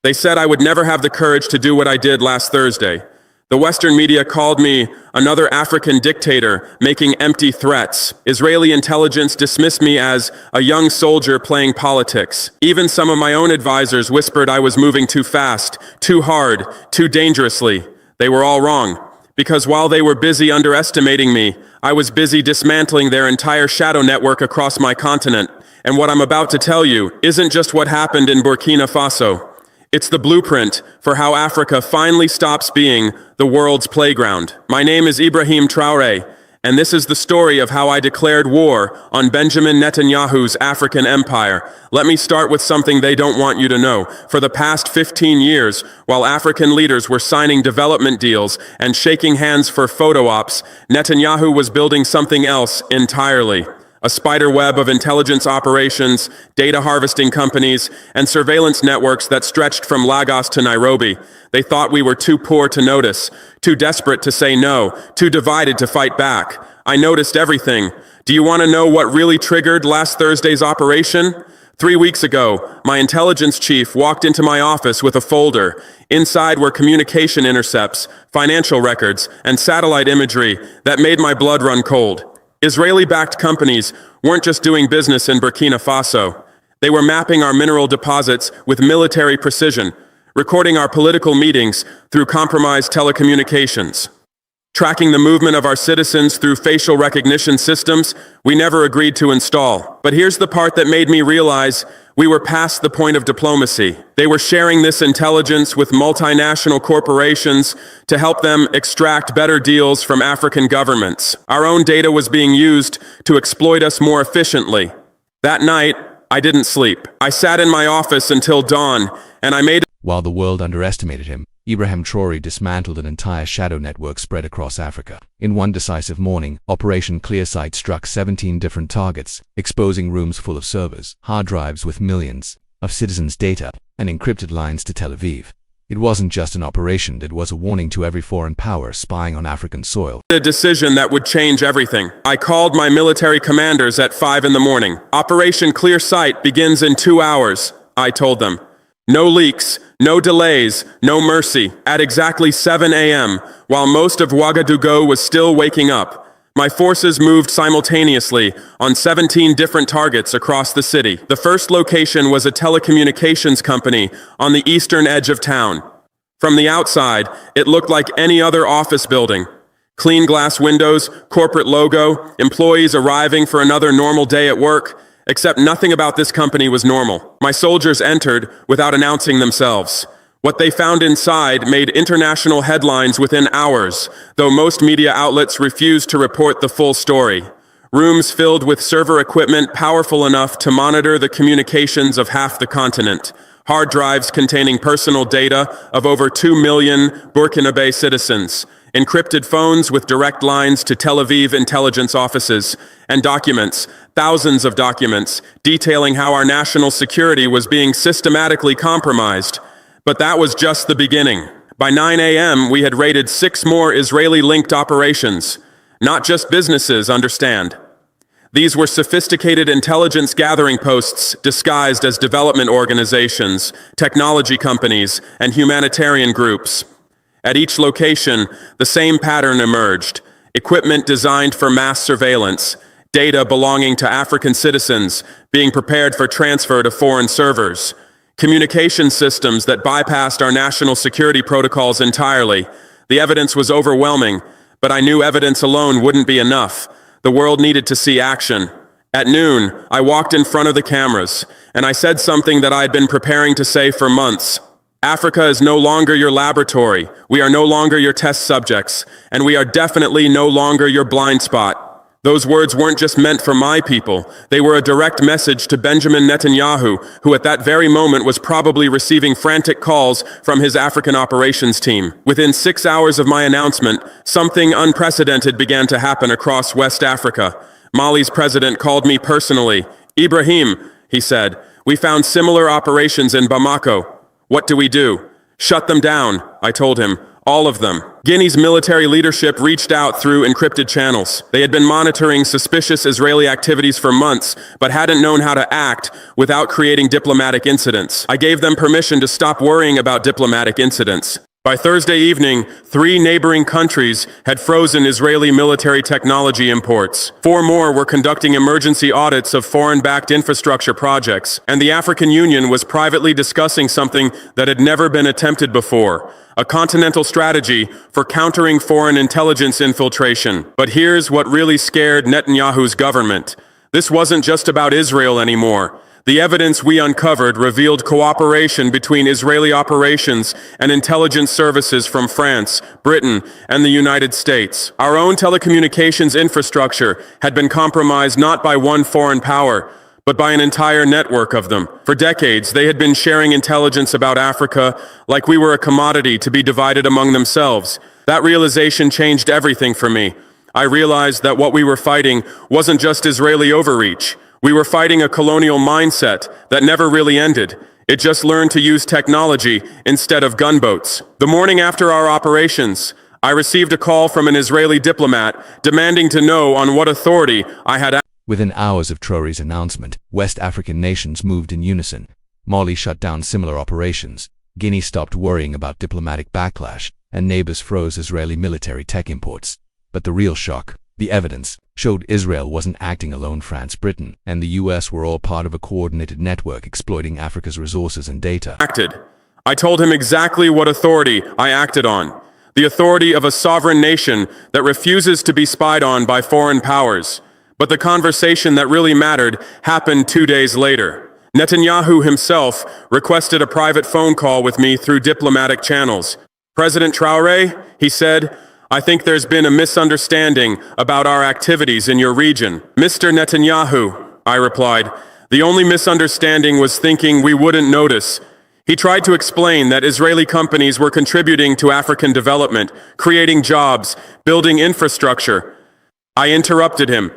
They said I would never have the courage to do what I did last Thursday. The Western media called me another African dictator making empty threats. Israeli intelligence dismissed me as a young soldier playing politics. Even some of my own advisors whispered I was moving too fast, too hard, too dangerously. They were all wrong, because while they were busy underestimating me, I was busy dismantling their entire shadow network across my continent. And what I'm about to tell you isn't just what happened in Burkina Faso. It's the blueprint for how Africa finally stops being the world's playground. My name is Ibrahim Traoré, and this is the story of how I declared war on Benjamin Netanyahu's African empire. Let me start with something they don't want you to know. For the past 15 years, while African leaders were signing development deals and shaking hands for photo ops, Netanyahu was building something else entirely. A spider web of intelligence operations, data harvesting companies, and surveillance networks that stretched from Lagos to Nairobi. They thought we were too poor to notice, too desperate to say no, too divided to fight back. I noticed everything. Do you want to know what really triggered last Thursday's operation? 3 weeks ago, my intelligence chief walked into my office with a folder. Inside were communication intercepts, financial records, and satellite imagery that made my blood run cold. Israeli-backed companies weren't just doing business in Burkina Faso. They were mapping our mineral deposits with military precision, recording our political meetings through compromised telecommunications, tracking the movement of our citizens through facial recognition systems we never agreed to install. But here's the part that made me realize we were past the point of diplomacy. They were sharing this intelligence with multinational corporations to help them extract better deals from African governments. Our own data was being used to exploit us more efficiently. That night, I didn't sleep. I sat in my office until dawn, and I made... While the world underestimated him, Ibrahim Traoré dismantled an entire shadow network spread across Africa. In one decisive morning, Operation Clearsight struck 17 different targets, exposing rooms full of servers, hard drives with millions of citizens' data, and encrypted lines to Tel Aviv. It wasn't just an operation, it was a warning to every foreign power spying on African soil. A decision that would change everything. I called my military commanders at 5 in the morning. Operation Clearsight begins in 2 hours, I told them. No leaks, no delays, no mercy. At exactly 7 a.m., while most of Ouagadougou was still waking up, my forces moved simultaneously on 17 different targets across the city. The first location was a telecommunications company on the eastern edge of town. From the outside, it looked like any other office building. Clean glass windows, corporate logo, employees arriving for another normal day at work. Except nothing about this company was normal. My soldiers entered without announcing themselves. What they found inside made international headlines within hours, though most media outlets refused to report the full story. Rooms filled with server equipment powerful enough to monitor the communications of half the continent. Hard drives containing personal data of over 2 million Burkinabe citizens. Encrypted phones with direct lines to Tel Aviv intelligence offices, and documents, thousands of documents, detailing how our national security was being systematically compromised. But that was just the beginning. By 9 a.m., we had raided 6 more Israeli-linked operations. Not just businesses, understand. These were sophisticated intelligence gathering posts disguised as development organizations, technology companies, and humanitarian groups. At each location, the same pattern emerged. Equipment designed for mass surveillance, data belonging to African citizens being prepared for transfer to foreign servers, communication systems that bypassed our national security protocols entirely. The evidence was overwhelming, but I knew evidence alone wouldn't be enough. The world needed to see action. At noon, I walked in front of the cameras, and I said something that I'd been preparing to say for months. Africa is no longer your laboratory, we are no longer your test subjects, and we are definitely no longer your blind spot. Those words weren't just meant for my people, they were a direct message to Benjamin Netanyahu, who at that very moment was probably receiving frantic calls from his African operations team. Within 6 hours of my announcement, something unprecedented began to happen across West Africa. Mali's president called me personally. "Ibrahim," he said, "we found similar operations in Bamako. What do we do?" "Shut them down," I told him. All of them. Guinea's military leadership reached out through encrypted channels. They had been monitoring suspicious Israeli activities for months, but hadn't known how to act without creating diplomatic incidents. I gave them permission to stop worrying about diplomatic incidents. By Thursday evening, 3 neighboring countries had frozen Israeli military technology imports. 4 more were conducting emergency audits of foreign-backed infrastructure projects, and the African Union was privately discussing something that had never been attempted before: a continental strategy for countering foreign intelligence infiltration. But here's what really scared Netanyahu's government. This wasn't just about Israel anymore. The evidence we uncovered revealed cooperation between Israeli operations and intelligence services from France, Britain, and the United States. Our own telecommunications infrastructure had been compromised not by one foreign power, but by an entire network of them. For decades, they had been sharing intelligence about Africa like we were a commodity to be divided among themselves. That realization changed everything for me. I realized that what we were fighting wasn't just Israeli overreach. We were fighting a colonial mindset that never really ended. It just learned to use technology instead of gunboats. The morning after our operations, I received a call from an Israeli diplomat demanding to know on what authority I had. Within hours of Traore's announcement, West African nations moved in unison. Mali shut down similar operations. Guinea stopped worrying about diplomatic backlash, and neighbors froze Israeli military tech imports. But the real shock, the evidence, showed Israel wasn't acting alone. France, Britain, and the US were all part of a coordinated network exploiting Africa's resources and data. I told him exactly what authority I acted on. The authority of a sovereign nation that refuses to be spied on by foreign powers. But the conversation that really mattered happened 2 days later. Netanyahu himself requested a private phone call with me through diplomatic channels. President Traore, he said, I think there's been a misunderstanding about our activities in your region. Mr. Netanyahu, I replied, the only misunderstanding was thinking we wouldn't notice. He tried to explain that Israeli companies were contributing to African development, creating jobs, building infrastructure. I interrupted him.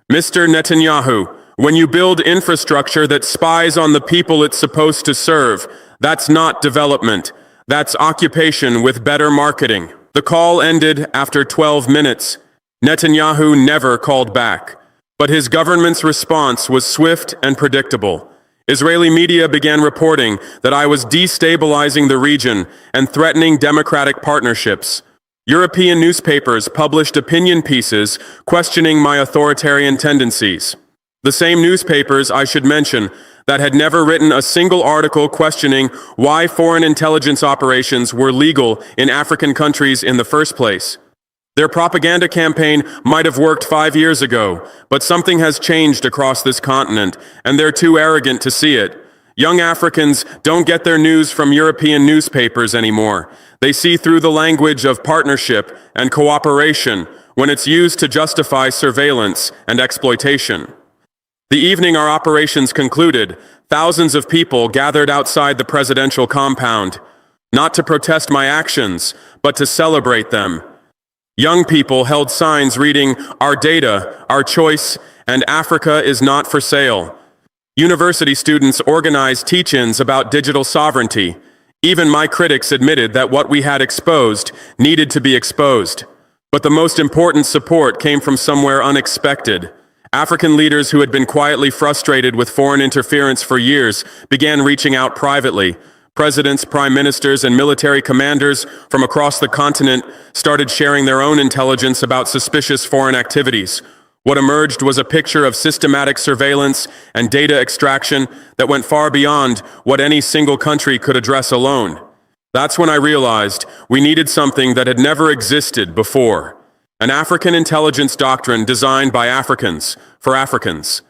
Mr. Netanyahu, when you build infrastructure that spies on the people it's supposed to serve, that's not development. That's occupation with better marketing. The call ended after 12 minutes. Netanyahu never called back. But his government's response was swift and predictable. Israeli media began reporting that I was destabilizing the region and threatening democratic partnerships. European newspapers published opinion pieces questioning my authoritarian tendencies. The same newspapers, I should mention, that had never written a single article questioning why foreign intelligence operations were legal in African countries in the first place. Their propaganda campaign might have worked 5 years ago, but something has changed across this continent, and they're too arrogant to see it. Young Africans don't get their news from European newspapers anymore. They see through the language of partnership and cooperation when it's used to justify surveillance and exploitation. The evening our operations concluded, thousands of people gathered outside the presidential compound, not to protest my actions, but to celebrate them. Young people held signs reading, "Our data, our choice, and Africa is not for sale." University students organized teach-ins about digital sovereignty. Even my critics admitted that what we had exposed needed to be exposed. But the most important support came from somewhere unexpected. African leaders who had been quietly frustrated with foreign interference for years began reaching out privately. Presidents, prime ministers, and military commanders from across the continent started sharing their own intelligence about suspicious foreign activities. What emerged was a picture of systematic surveillance and data extraction that went far beyond what any single country could address alone. That's when I realized we needed something that had never existed before. An African intelligence doctrine designed by Africans, for Africans.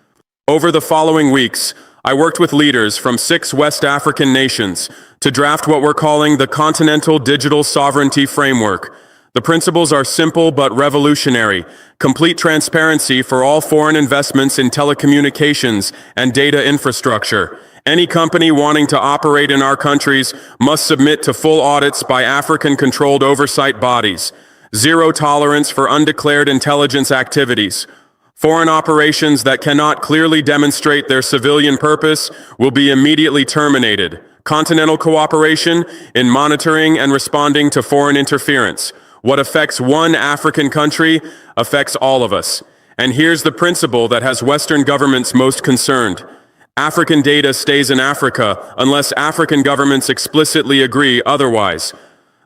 Over the following weeks, I worked with leaders from 6 West African nations to draft what we're calling the Continental Digital Sovereignty Framework. The principles are simple but revolutionary: complete transparency for all foreign investments in telecommunications and data infrastructure. Any company wanting to operate in our countries must submit to full audits by African-controlled oversight bodies. Zero tolerance for undeclared intelligence activities. Foreign operations that cannot clearly demonstrate their civilian purpose will be immediately terminated. Continental cooperation in monitoring and responding to foreign interference. What affects one African country affects all of us. And here's the principle that has Western governments most concerned. African data stays in Africa unless African governments explicitly agree otherwise.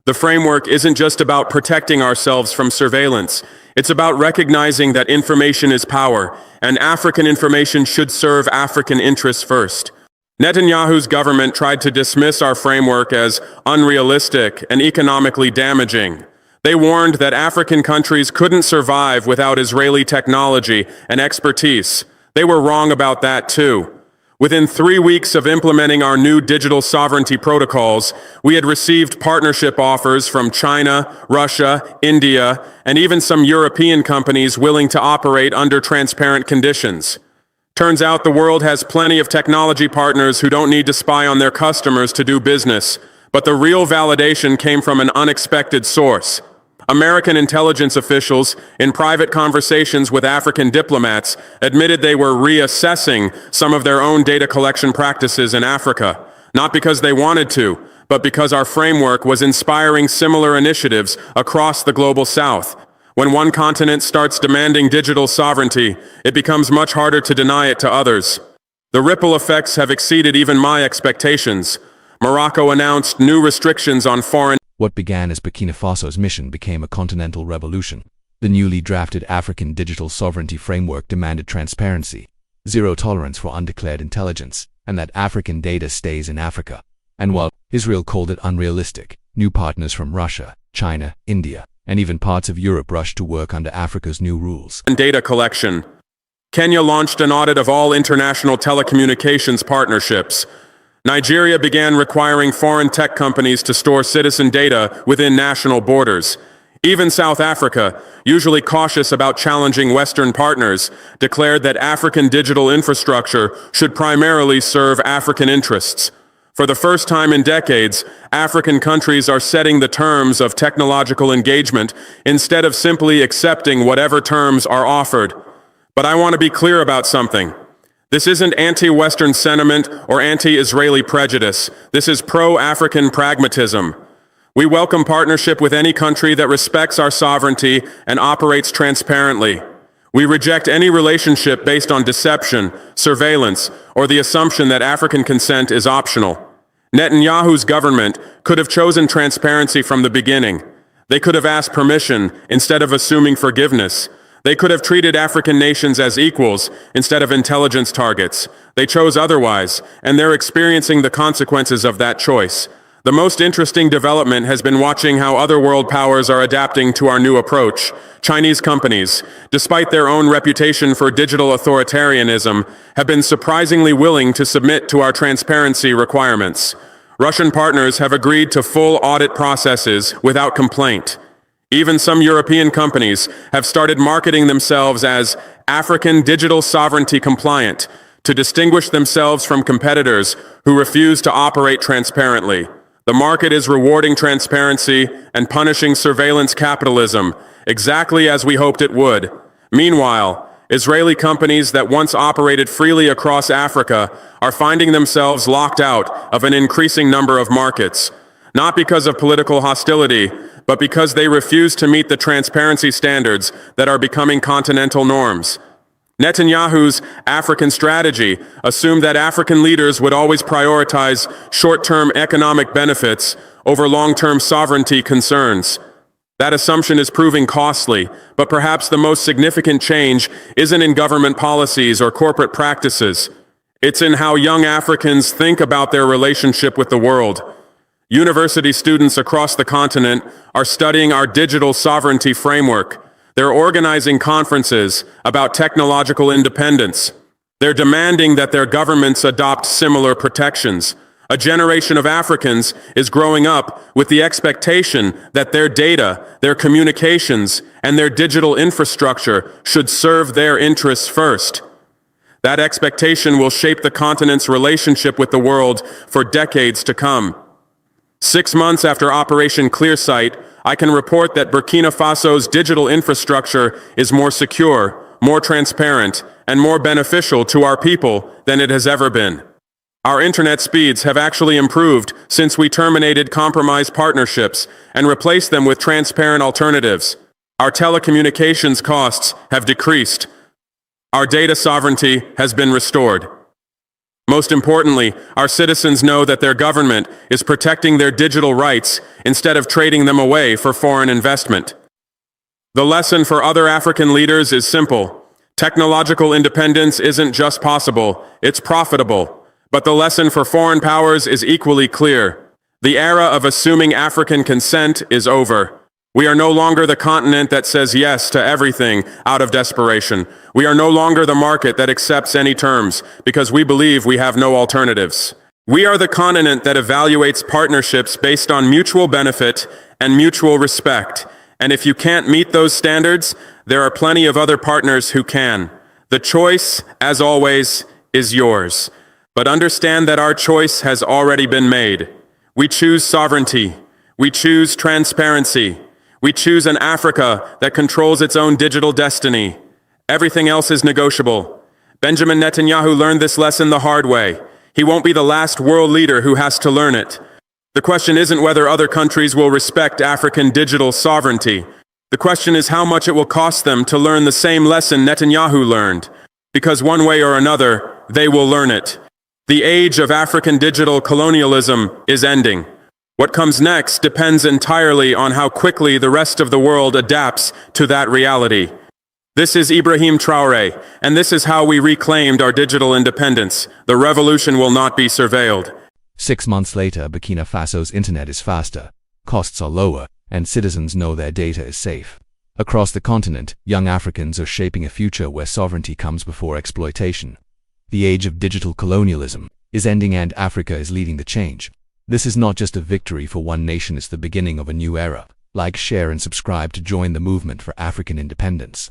The framework isn't just about protecting ourselves from surveillance. It's about recognizing that information is power, and African information should serve African interests first. Netanyahu's government tried to dismiss our framework as unrealistic and economically damaging. They warned that African countries couldn't survive without Israeli technology and expertise. They were wrong about that too. Within 3 weeks of implementing our new digital sovereignty protocols, we had received partnership offers from China, Russia, India, and even some European companies willing to operate under transparent conditions. Turns out the world has plenty of technology partners who don't need to spy on their customers to do business, but the real validation came from an unexpected source. American intelligence officials, in private conversations with African diplomats, admitted they were reassessing some of their own data collection practices in Africa, not because they wanted to, but because our framework was inspiring similar initiatives across the global South. When one continent starts demanding digital sovereignty, it becomes much harder to deny it to others. The ripple effects have exceeded even my expectations. Morocco announced new restrictions on foreign. What began as Burkina Faso's mission became a continental revolution. The newly drafted African Digital Sovereignty Framework demanded transparency, zero tolerance for undeclared intelligence, and that African data stays in Africa. And while Israel called it unrealistic, new partners from Russia, China, India, and even parts of Europe rushed to work under Africa's new rules. Data collection. Kenya launched an audit of all international telecommunications partnerships. Nigeria began requiring foreign tech companies to store citizen data within national borders. Even South Africa, usually cautious about challenging Western partners, declared that African digital infrastructure should primarily serve African interests. For the first time in decades, African countries are setting the terms of technological engagement instead of simply accepting whatever terms are offered. But I want to be clear about something. This isn't anti-Western sentiment or anti-Israeli prejudice. This is pro-African pragmatism. We welcome partnership with any country that respects our sovereignty and operates transparently. We reject any relationship based on deception, surveillance, or the assumption that African consent is optional. Netanyahu's government could have chosen transparency from the beginning. They could have asked permission instead of assuming forgiveness. They could have treated African nations as equals instead of intelligence targets. They chose otherwise, and they're experiencing the consequences of that choice. The most interesting development has been watching how other world powers are adapting to our new approach. Chinese companies, despite their own reputation for digital authoritarianism, have been surprisingly willing to submit to our transparency requirements. Russian partners have agreed to full audit processes without complaint. Even some European companies have started marketing themselves as African digital sovereignty compliant to distinguish themselves from competitors who refuse to operate transparently. The market is rewarding transparency and punishing surveillance capitalism, exactly as we hoped it would. Meanwhile, Israeli companies that once operated freely across Africa are finding themselves locked out of an increasing number of markets, not because of political hostility, but because they refuse to meet the transparency standards that are becoming continental norms. Netanyahu's African strategy assumed that African leaders would always prioritize short-term economic benefits over long-term sovereignty concerns. That assumption is proving costly, but perhaps the most significant change isn't in government policies or corporate practices. It's in how young Africans think about their relationship with the world. University students across the continent are studying our digital sovereignty framework. They're organizing conferences about technological independence. They're demanding that their governments adopt similar protections. A generation of Africans is growing up with the expectation that their data, their communications, and their digital infrastructure should serve their interests first. That expectation will shape the continent's relationship with the world for decades to come. 6 months after Operation Clearsight, I can report that Burkina Faso's digital infrastructure is more secure, more transparent, and more beneficial to our people than it has ever been. Our internet speeds have actually improved since we terminated compromise partnerships and replaced them with transparent alternatives. Our telecommunications costs have decreased. Our data sovereignty has been restored. Most importantly, our citizens know that their government is protecting their digital rights instead of trading them away for foreign investment. The lesson for other African leaders is simple. Technological independence isn't just possible, it's profitable. But the lesson for foreign powers is equally clear. The era of assuming African consent is over. We are no longer the continent that says yes to everything out of desperation. We are no longer the market that accepts any terms because we believe we have no alternatives. We are the continent that evaluates partnerships based on mutual benefit and mutual respect. And if you can't meet those standards, there are plenty of other partners who can. The choice, as always, is yours. But understand that our choice has already been made. We choose sovereignty. We choose transparency. We choose an Africa that controls its own digital destiny. Everything else is negotiable. Benjamin Netanyahu learned this lesson the hard way. He won't be the last world leader who has to learn it. The question isn't whether other countries will respect African digital sovereignty. The question is how much it will cost them to learn the same lesson Netanyahu learned. Because one way or another, they will learn it. The age of African digital colonialism is ending. What comes next depends entirely on how quickly the rest of the world adapts to that reality. This is Ibrahim Traoré, and this is how we reclaimed our digital independence. The revolution will not be surveilled. 6 months later, Burkina Faso's internet is faster, costs are lower, and citizens know their data is safe. Across the continent, young Africans are shaping a future where sovereignty comes before exploitation. The age of digital colonialism is ending and Africa is leading the change. This is not just a victory for one nation, it's the beginning of a new era. Like, share and subscribe to join the movement for African independence.